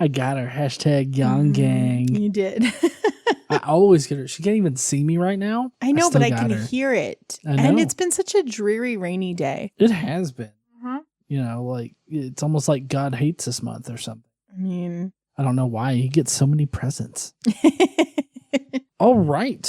I got her. Hashtag Young Gang. You did. I always get her. She can't even see me right now. I know, but I can her. hear it. I know. And it's been such a dreary, rainy day. It has been. Uh-huh. You know, like it's almost like God hates this month or something. I mean, I don't know why. He gets so many presents. All right.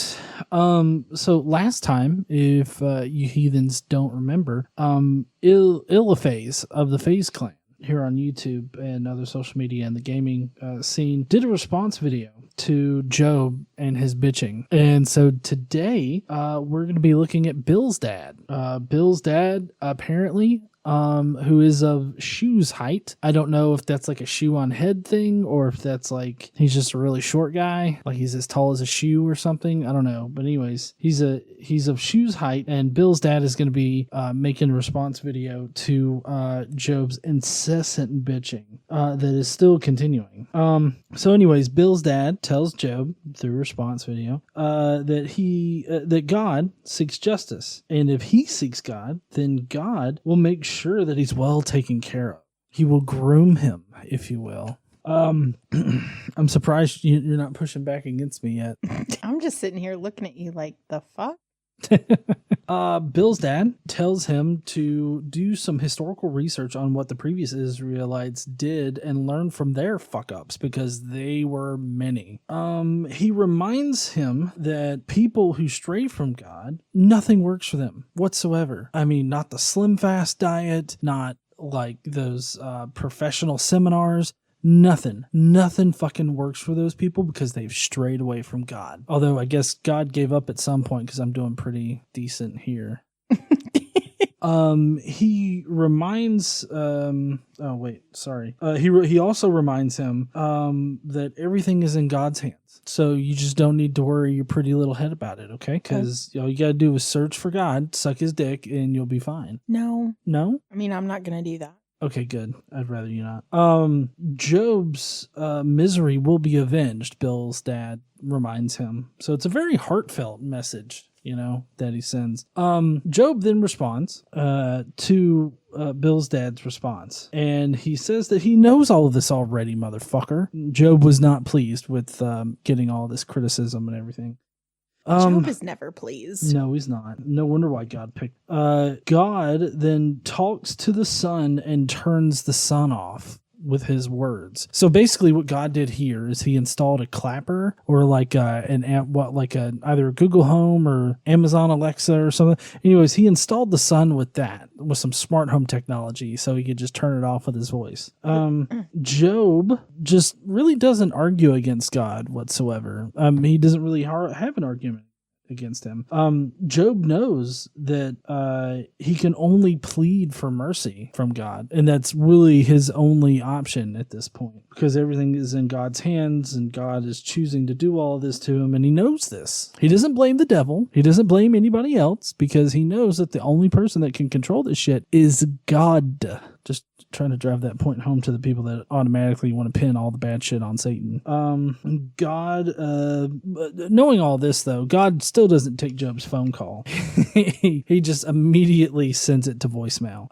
So last time, if you heathens don't remember, Illiphase of the FaZe clan here on YouTube and other social media and the gaming scene did a response video to Job and his bitching. And so today we're going to be looking at Bill's dad. Bill's dad apparently who is of shoes height. I don't know if that's like a shoe on head thing or if that's like he's just a really short guy, like he's as tall as a shoe or something. I don't know. But anyways, he's of shoes height, and Bill's dad is going to be making a response video to Job's incessant bitching that is still continuing. So anyways, Bill's dad tells Job through a response video that God seeks justice, and if he seeks God, then God will make sure that he's well taken care of. He will groom him, if you will. I'm surprised you're not pushing back against me yet. I'm just sitting here looking at you like, the fuck? Bill's dad tells him to do some historical research on what the previous Israelites did and learn from their fuck-ups, because they were many. He reminds him that people who stray from God, nothing works for them whatsoever. I mean, not the slim fast diet, not like those professional seminars. Nothing fucking works for those people because they've strayed away from God. Although I guess God gave up at some point because I'm doing pretty decent here. He reminds, he also reminds him, that everything is in God's hands. So you just don't need to worry your pretty little head about it, okay? Because all you gotta do is search for God, suck his dick, and you'll be fine. No. No? I mean, I'm not going to do that. Okay, good. I'd rather you not. Job's misery will be avenged, Bill's dad reminds him. So it's a very heartfelt message, you know, that he sends. Job then responds to Bill's dad's response. And he says that he knows all of this already, motherfucker. Job was not pleased with getting all this criticism and everything. Job is never pleased. No, he's not. No wonder why God picked. God then talks to the sun and turns the sun off with his words. So basically what God did here is he installed a clapper or like either a Google Home or Amazon Alexa or something. Anyways, he installed the sun with some smart home technology so he could just turn it off with his voice. Job just really doesn't argue against God whatsoever. He doesn't really have an argument against him. Job knows that he can only plead for mercy from God, and that's really his only option at this point, because everything is in God's hands and God is choosing to do all of this to him, and he knows this. He doesn't blame the devil. He doesn't blame anybody else, because he knows that the only person that can control this shit is God. Just trying to drive that point home to the people that automatically want to pin all the bad shit on Satan. God, knowing all this though, God still doesn't take Job's phone call. He just immediately sends it to voicemail.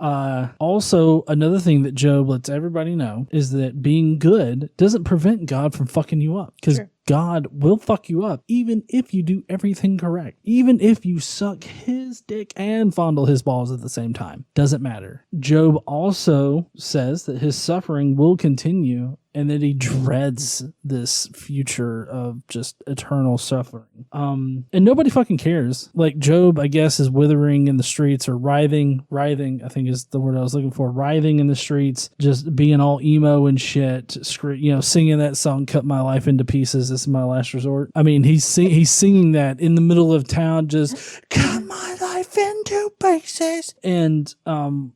Also, another thing that Job lets everybody know is that being good doesn't prevent God from fucking you up, because God will fuck you up even if you do everything correct. Even if you suck his dick and fondle his balls at the same time. Doesn't matter. Job also says that his suffering will continue and that he dreads this future of just eternal suffering. And nobody fucking cares. Like, Job, I guess, is withering in the streets, or writhing, I think is the word I was looking for, writhing in the streets, just being all emo and shit, singing that song, Cut My Life Into Pieces, This Is My Last Resort. I mean, he's singing that in the middle of town, just, cut my life into pieces. And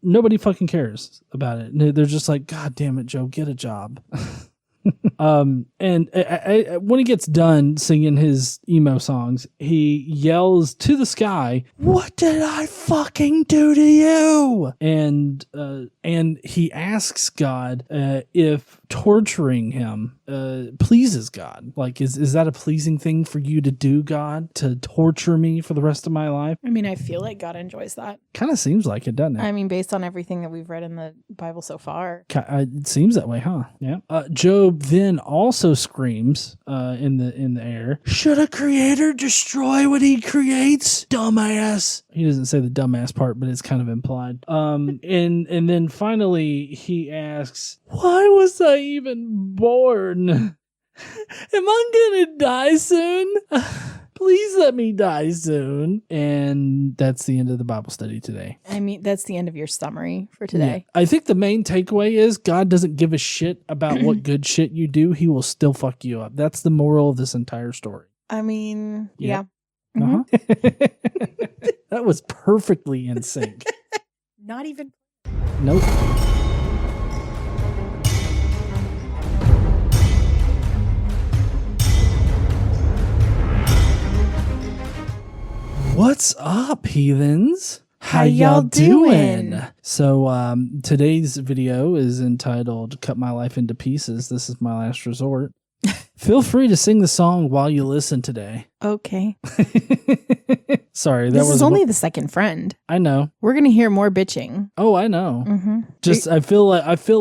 nobody fucking cares about it. They're just like, God damn it, Job, get a job. And when he gets done singing his emo songs, he yells to the sky, "What did I fucking do to you?" And he asks God if torturing him pleases God. Like, is that a pleasing thing for you to do, God, to torture me for the rest of my life? I mean, I feel like God enjoys that. Kind of seems like it, doesn't it? I mean, based on everything that we've read in the Bible so far. It seems that way, huh? Yeah. Job Job then also screams in the air, "Should a creator destroy what he creates, dumbass?" He doesn't say the dumbass part, but it's kind of implied. And then finally he asks, "Why was I even born? Am I gonna die soon? Please let me die soon." And that's the end of the Bible study today. I mean, that's the end of your summary for today. Yeah. I think the main takeaway is God doesn't give a shit about what good shit you do. He will still fuck you up. That's the moral of this entire story. I mean, Yep. yeah. Uh-huh. That was perfectly in sync. Not even. Nope. What's up, heathens? How y'all doing? So today's video is entitled "Cut My Life into Pieces. This is my last resort." Feel free to sing the song while you listen today. Okay. Sorry, This is only the second friend. I know. We're going to hear more bitching. Oh, I know. Mm-hmm. Just I feel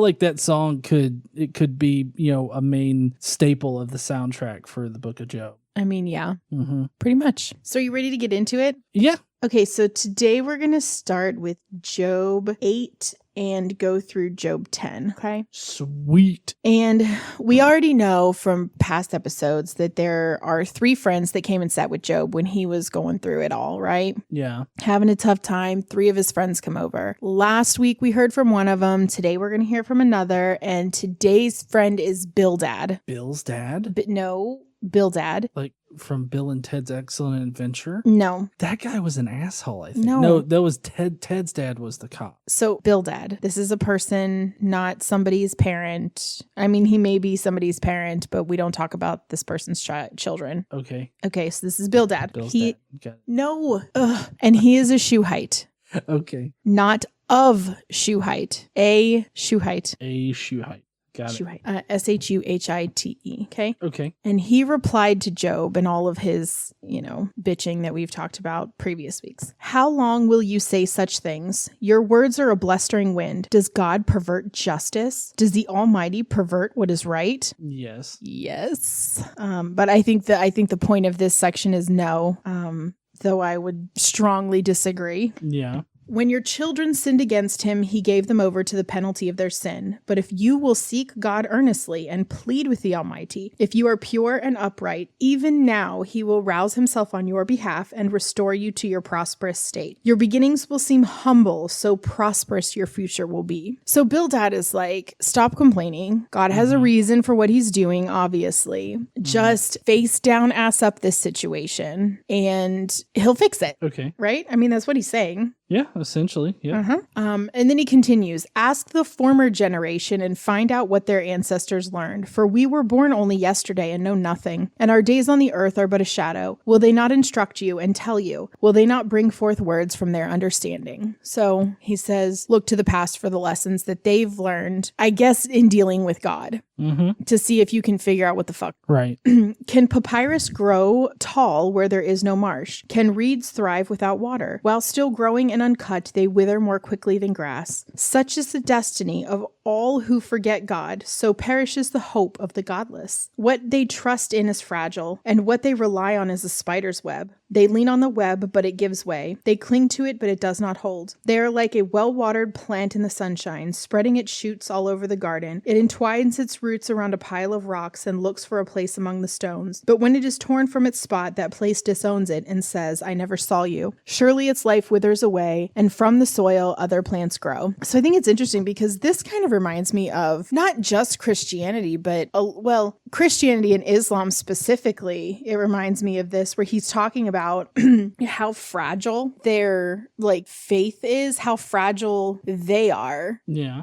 like that song could be, a main staple of the soundtrack for the Book of Job. I mean, yeah, Mm-hmm. pretty much. So are you ready to get into it? Yeah. Okay, so today we're going to start with Job 8 and go through Job 10, okay? Sweet. And we already know from past episodes that there are 3 friends that came and sat with Job when he was going through it all, right? Yeah. Having a tough time. 3 of his friends come over. Last week we heard from one of them. Today we're going to hear from another. And today's friend is Bildad. Bill's dad? But no, Bildad. Like from Bill and Ted's Excellent Adventure? No. That guy was an asshole, I think. No. No, that was Ted. Ted's dad was the cop. So Bildad, this is a person, not somebody's parent. I mean, he may be somebody's parent, but we don't talk about this person's children. Okay. Okay, so this is Bildad. Bill's dad. Got it. No. Ugh. And he is a Shuhite. Okay. Not of Shuhite. A Shuhite. A Shuhite. Got it. Shuhite. Shuhite. Okay. Okay. And he replied to Job and all of his, bitching that we've talked about previous weeks. "How long will you say such things? Your words are a blustering wind. Does God pervert justice? Does the Almighty pervert what is right?" Yes. Yes. But I think the point of this section is no. Though I would strongly disagree. Yeah. "When your children sinned against him, he gave them over to the penalty of their sin. But if you will seek God earnestly and plead with the Almighty, if you are pure and upright, even now he will rouse himself on your behalf and restore you to your prosperous state. Your beginnings will seem humble, so prosperous your future will be." So Bildad is like, stop complaining. God has a reason for what he's doing, obviously. Just face down, ass up this situation, and he'll fix it. Okay. Right? I mean, that's what he's saying. Yeah, essentially. Yeah. And then he continues, "Ask the former generation and find out what their ancestors learned. For we were born only yesterday and know nothing, and our days on the earth are but a shadow. Will they not instruct you and tell you? Will they not bring forth words from their understanding?" So he says, look to the past for the lessons that they've learned, I guess, in dealing with God. To see if you can figure out what the fuck. Right. "Can papyrus grow tall where there is no marsh? Can reeds thrive without water? While still growing and uncut, they wither more quickly than grass. Such is the destiny of all who forget God, so perishes the hope of the godless. What they trust in is fragile, and what they rely on is a spider's web. They lean on the web, but it gives way. They cling to it, but it does not hold. They are like a well-watered plant in the sunshine, spreading its shoots all over the garden. It entwines its roots around a pile of rocks and looks for a place among the stones. But when it is torn from its spot, that place disowns it and says, 'I never saw you.' Surely its life withers away, and from the soil other plants grow." So I think it's interesting because this kind of reminds me of not just Christianity, but, Christianity and Islam specifically. It reminds me of this where he's talking about how fragile their faith is, how fragile they are. Yeah.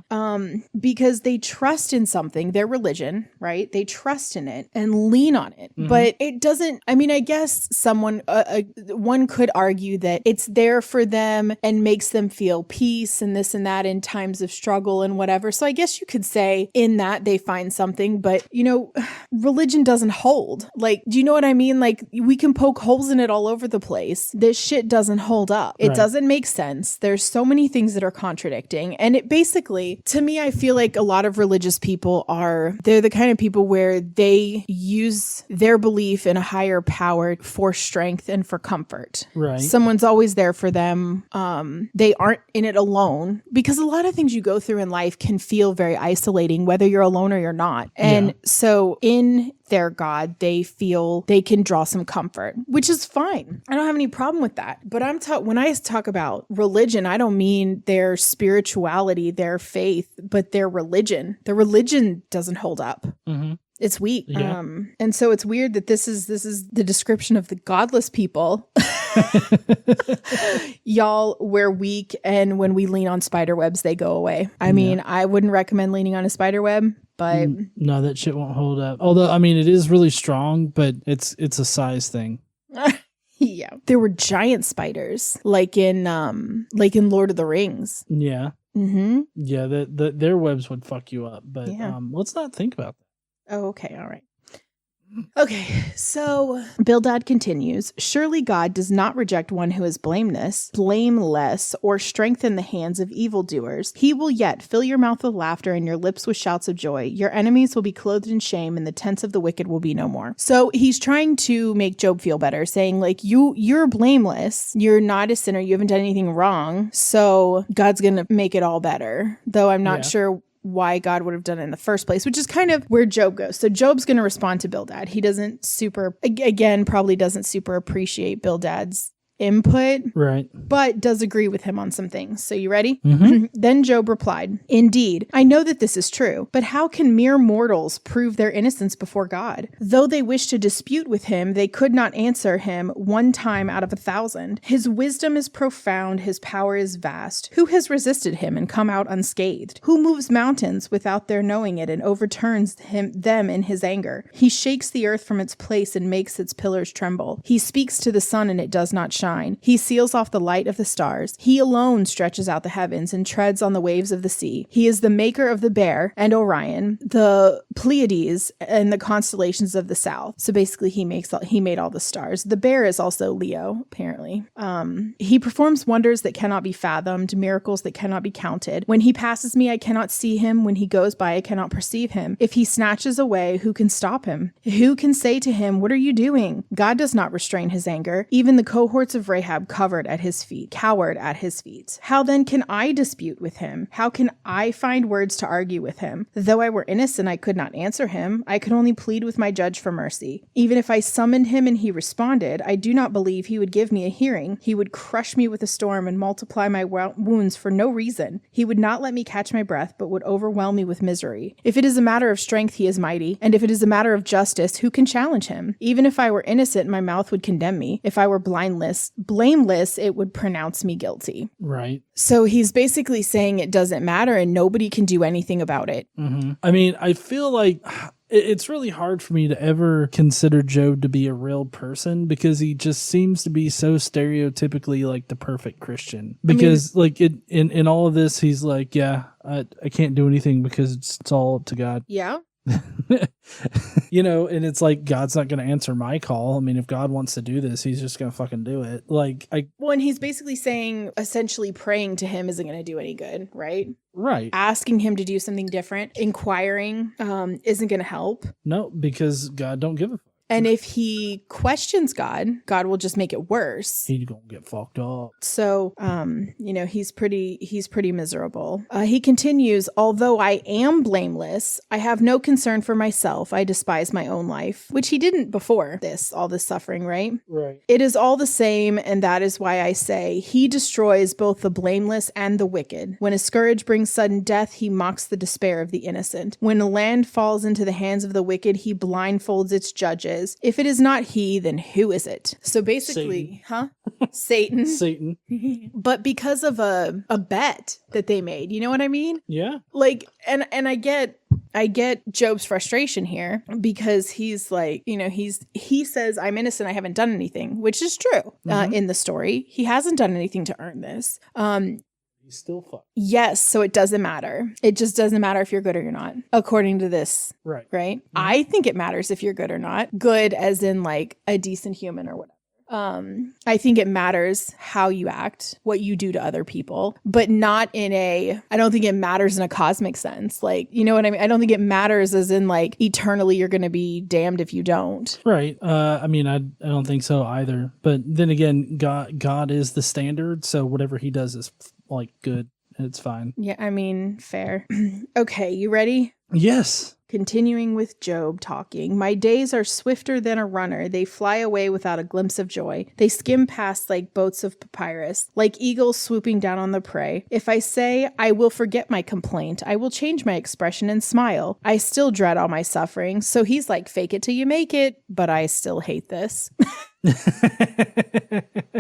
Because they trust in something, their religion, right? They trust in it and lean on it. But it doesn't, I mean, I guess one could argue that it's there for them and makes them feel peace and this and that in times of struggle and whatever. So I guess you could say in that they find something, but religion doesn't hold. Like, do you know what I mean? Like, we can poke holes in it all over the place. This shit doesn't hold up. It doesn't make sense. There's so many things that are contradicting. And it basically, to me, I feel like a lot of religious people they're the kind of people where they use their belief in a higher power for strength and for comfort. Right. Someone's always there for them. They aren't in it alone, because a lot of things you go through in life can feel very isolating, whether you're alone or you're not. And so in their God, they feel they can draw some comfort, which is fine. I don't have any problem with that. But when I talk about religion, I don't mean their spirituality, their faith, but their religion. The religion doesn't hold up. Mm-hmm. It's weak. Yeah. And so it's weird that this is the description of the godless people. Y'all, we're weak, and when we lean on spider webs, they go away. I mean, I wouldn't recommend leaning on a spider web, but no, that shit won't hold up. Although, I mean, it is really strong, but it's a size thing. Yeah, there were giant spiders, like in Lord of the Rings. Yeah. Mm-hmm. Yeah, their webs would fuck you up, but let's not think about that. Oh, okay, all right. Okay, so Bildad continues, surely God does not reject one who is blameless, or strengthen the hands of evildoers. He will yet fill your mouth with laughter and your lips with shouts of joy. Your enemies will be clothed in shame, and the tents of the wicked will be no more. So he's trying to make Job feel better, saying like, you're blameless, you're not a sinner, you haven't done anything wrong, so God's gonna make it all better. Though I'm not sure why God would have done it in the first place, which is kind of where Job goes. So Job's going to respond to Bildad. He probably doesn't super appreciate Bildad's input, right? But does agree with him on some things. So you ready? Mm-hmm. Then Job replied, indeed, I know that this is true, but how can mere mortals prove their innocence before God? Though they wished to dispute with him, they could not answer him one time out of 1,000. His wisdom is profound, his power is vast. Who has resisted him and come out unscathed? Who moves mountains without their knowing it and overturns them in his anger? He shakes the earth from its place and makes its pillars tremble. He speaks to the sun and it does not shine. He seals off the light of the stars. He alone stretches out the heavens and treads on the waves of the sea. He is the maker of the Bear and Orion, the Pleiades, and the constellations of the south. So basically, he made all the stars. The Bear is also Leo, apparently. He performs wonders that cannot be fathomed, miracles that cannot be counted. When he passes me, I cannot see him. When he goes by, I cannot perceive him. If he snatches away, who can stop him? Who can say to him, what are you doing? God does not restrain his anger. Even the cohorts of Rahab cowered at his feet. How then can I dispute with him? How can I find words to argue with him? Though I were innocent, I could not answer him. I could only plead with my judge for mercy. Even if I summoned him and he responded, I do not believe he would give me a hearing. He would crush me with a storm and multiply my wounds for no reason. He would not let me catch my breath, but would overwhelm me with misery. If it is a matter of strength, he is mighty. And if it is a matter of justice, who can challenge him? Even if I were innocent, my mouth would condemn me. If I were blameless, it would pronounce me guilty. Right. So he's basically saying it doesn't matter and nobody can do anything about it. Mm-hmm. I mean, I feel like it's really hard for me to ever consider Job to be a real person because he just seems to be so stereotypically like the perfect Christian. Because in all of this, he's like, yeah, I can't do anything because it's all up to God. Yeah. And it's like God's not going to answer my call. I mean, if God wants to do this, he's just going to fucking do it. And he's basically saying, essentially praying to him isn't going to do any good, right? Right. Asking him to do something different, inquiring, isn't going to help. No, because God don't give a fuck. And if he questions God, God will just make it worse. He's gonna get fucked up. So, he's pretty miserable. He continues, although I am blameless, I have no concern for myself. I despise my own life, which he didn't before all this suffering, right? Right. It is all the same, and that is why I say he destroys both the blameless and the wicked. When a scourge brings sudden death, he mocks the despair of the innocent. When a land falls into the hands of the wicked, he blindfolds its judges. If it is not he, then who is it? So basically, Satan. Satan. But because of a bet that they made, you know what I mean? Yeah. And I get Job's frustration here because he's like, he says, I'm innocent, I haven't done anything, which is true in the story. He hasn't done anything to earn this. He's still fucked. Yes, so it doesn't matter. It just doesn't matter if you're good or you're not, according to this. Right. Right? Mm-hmm. I think it matters if you're good or not. Good as in like a decent human or whatever. I think it matters how you act, what you do to other people, but not I don't think it matters in a cosmic sense. Like, you know what I mean? I don't think it matters as in like eternally you're going to be damned if you don't. Right. I mean, I don't think so either. But then again, God is the standard. So whatever he does is like good. It's fine. Yeah. I mean, fair. Okay. You ready? Yes. Continuing with Job talking, my days are swifter than a runner. They fly away without a glimpse of joy. They skim past like boats of papyrus, like eagles swooping down on the prey. If I say, I will forget my complaint, I will change my expression and smile. I still dread all my suffering. So he's like, fake it till you make it, but I still hate this.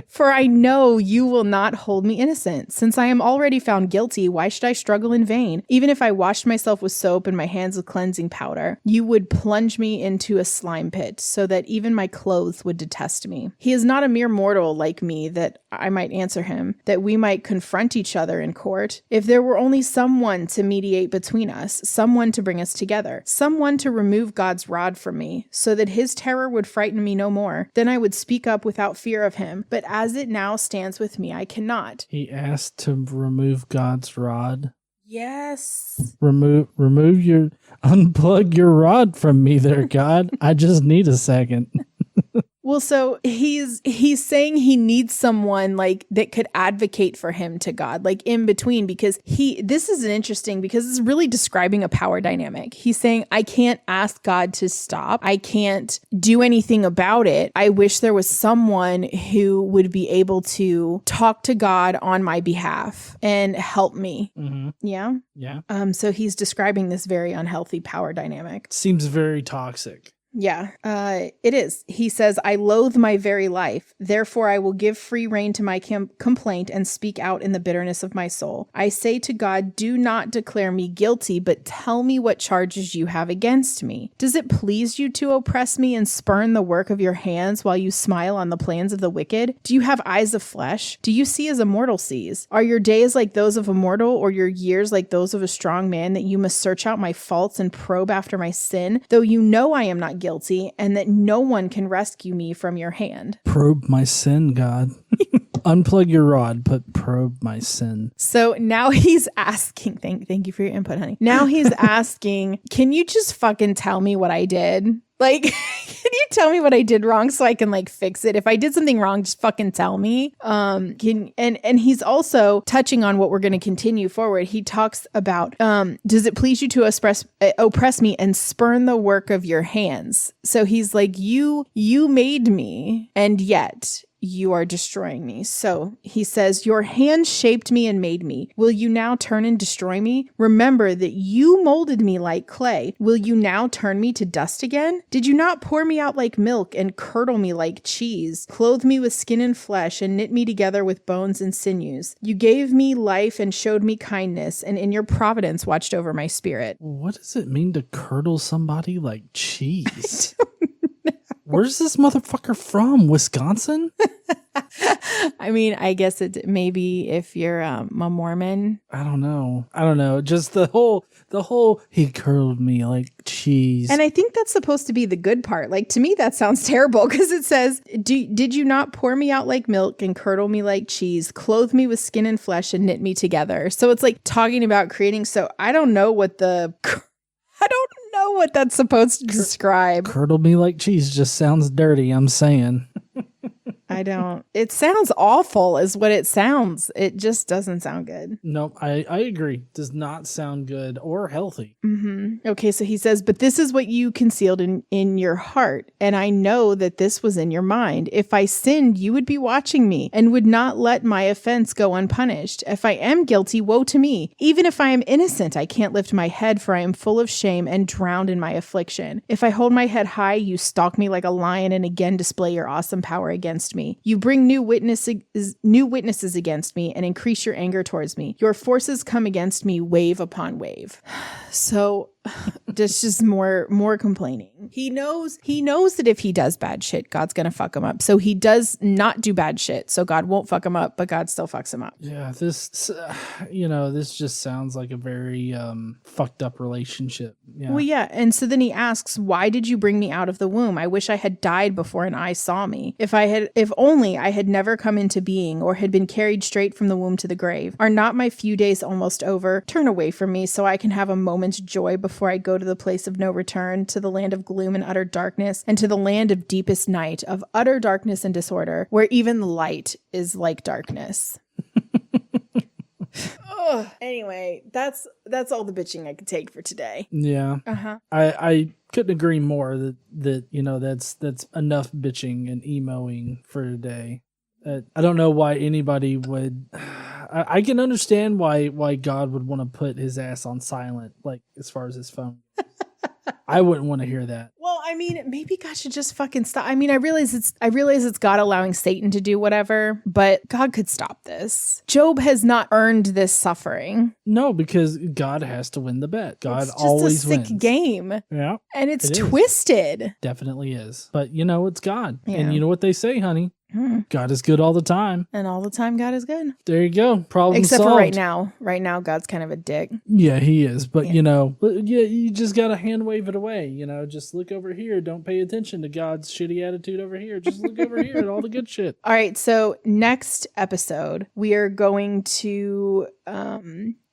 For I know you will not hold me innocent. Since I am already found guilty, why should I struggle in vain? Even if I washed myself with soap and my hands with cleansing powder, you would plunge me into a slime pit, so that even my clothes would detest me. He is not a mere mortal like me that I might answer him, that we might confront each other in court. If there were only someone to mediate between us, someone to bring us together, someone to remove God's rod from me, so that his terror would frighten me no more, then I would speak up without fear of him. But as it now stands with me, I cannot. He asked to remove God's rod. Yes. Unplug your rod from me there, God. I just need a second. Well, so he's saying he needs someone like that could advocate for him to God, like in between, because this is interesting because it's really describing a power dynamic. He's saying, I can't ask God to stop. I can't do anything about it. I wish there was someone who would be able to talk to God on my behalf and help me. Mm-hmm. Yeah. Yeah. So he's describing this very unhealthy power dynamic. Seems very toxic. Yeah, it is. He says, I loathe my very life. Therefore, I will give free rein to my complaint and speak out in the bitterness of my soul. I say to God, do not declare me guilty, but tell me what charges you have against me. Does it please you to oppress me and spurn the work of your hands while you smile on the plans of the wicked? Do you have eyes of flesh? Do you see as a mortal sees? Are your days like those of a mortal, or your years like those of a strong man, that you must search out my faults and probe after my sin, though you know I am not guilty, and that no one can rescue me from your hand? Probe my sin, God. Unplug your rod, but probe my sin. So now he's asking, thank you for your input, honey. Now he's asking, can you just fucking tell me what I did? Like, can you tell me what I did wrong so I can like fix it? If I did something wrong, just fucking tell me. And he's also touching on what we're going to continue forward. He talks about, does it please you to oppress me and spurn the work of your hands? So he's like, you made me, and yet you are destroying me. So he says, your hand shaped me and made me. Will you now turn and destroy me? Remember that you molded me like clay. Will you now turn me to dust again? Did you not pour me out like milk and curdle me like cheese, clothe me with skin and flesh and knit me together with bones and sinews? You gave me life and showed me kindness, and in your providence watched over my spirit. What does it mean to curdle somebody like cheese? Where's this motherfucker from? Wisconsin? I mean, I guess it maybe if you're a Mormon. I don't know. Just the whole he curled me like cheese. And I think that's supposed to be the good part. Like, to me, that sounds terrible because it says, did you not pour me out like milk and curdle me like cheese, clothe me with skin and flesh and knit me together? So it's like talking about creating. So I don't know what that's supposed to describe. Curdle me like cheese just sounds dirty, I'm saying. I don't. It sounds awful is what it sounds. It just doesn't sound good. Nope, I agree. Does not sound good or healthy. Mm-hmm. Okay, so he says, but this is what you concealed in your heart, and I know that this was in your mind. If I sinned, you would be watching me and would not let my offense go unpunished. If I am guilty, woe to me. Even if I am innocent, I can't lift my head, for I am full of shame and drowned in my affliction. If I hold my head high, you stalk me like a lion and again display your awesome power against me. You bring new witnesses against me and increase your anger towards me. Your forces come against me wave upon wave. So just more complaining. He knows that if he does bad shit, God's gonna fuck him up. So he does not do bad shit. So God won't fuck him up, but God still fucks him up. Yeah, this this just sounds like a very fucked up relationship. Yeah. Well, yeah. And so then he asks, why did you bring me out of the womb? I wish I had died before an eye saw me. If only I had never come into being or had been carried straight from the womb to the grave. Are not my few days almost over? Turn away from me so I can have a moment's joy before I go to the place of no return, to the land of gloom and utter darkness, and to the land of deepest night, of utter darkness and disorder, where even light is like darkness. Anyway, that's all the bitching I could take for today. Yeah. I couldn't agree more that that's enough bitching and emoing for today. I don't know why anybody would. I can understand why God would want to put his ass on silent, like as far as his phone. I wouldn't want to hear that. Well, I mean, maybe God should just fucking stop. I mean, I realize it's God allowing Satan to do whatever, but God could stop this. Job has not earned this suffering. No, because God has to win the bet. God it's just always a sick wins. Game. Yeah. And it's twisted. Definitely is. But it's God. Yeah. And you know what they say, honey? God is good all the time. And all the time God is good. There you go. Problem Except solved. for right now. Right now, God's kind of a dick. Yeah, he is. But, you just got to hand wave it away. Just look over here. Don't pay attention to God's shitty attitude over here. Just look over here at all the good shit. All right. So next episode, we are going to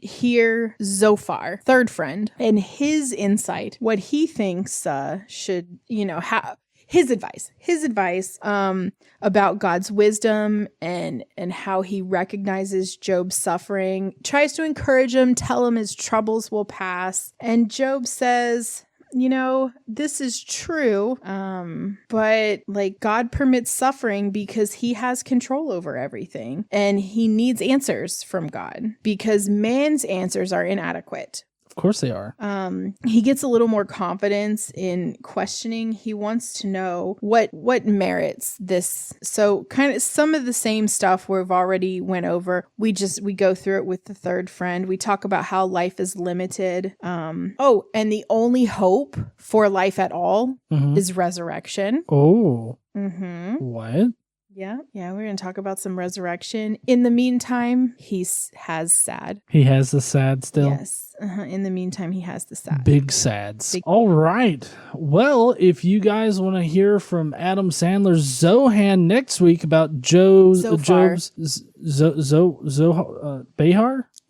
hear Zophar, third friend, and his insight, what he thinks should, how. His advice about God's wisdom and how he recognizes Job's suffering, tries to encourage him, tell him his troubles will pass. And Job says, this is true, but God permits suffering because he has control over everything and he needs answers from God because man's answers are inadequate. Of course they are. He gets a little more confidence in questioning. He wants to know what merits this. So kind of some of the same stuff we've already went over. We go through it with the third friend. We talk about how life is limited. And the only hope for life at all is resurrection. Oh. Mm-hmm. What? Yeah, we're going to talk about some resurrection. In the meantime, he has sad. He has the sad still? Yes. In the meantime, he has the sad. Big sads. All right. Well, if you guys want to hear from Adam Sandler's Zohan next week about Job's Behar?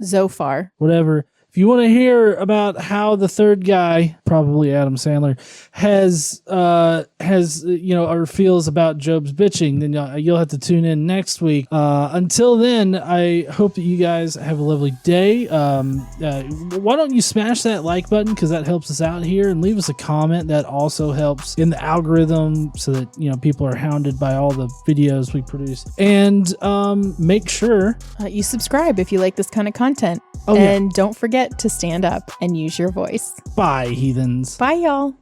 Zophar. Whatever. If you want to hear about how the third guy, probably Adam Sandler, has or feels about Job's bitching, then you'll have to tune in next week. Until then, I hope that you guys have a lovely day. Why don't you smash that like button because that helps us out here, and leave us a comment. That also helps in the algorithm so that people are hounded by all the videos we produce. And make sure you subscribe if you like this kind of content. Don't forget to stand up and use your voice. Bye, heathens. Bye, y'all.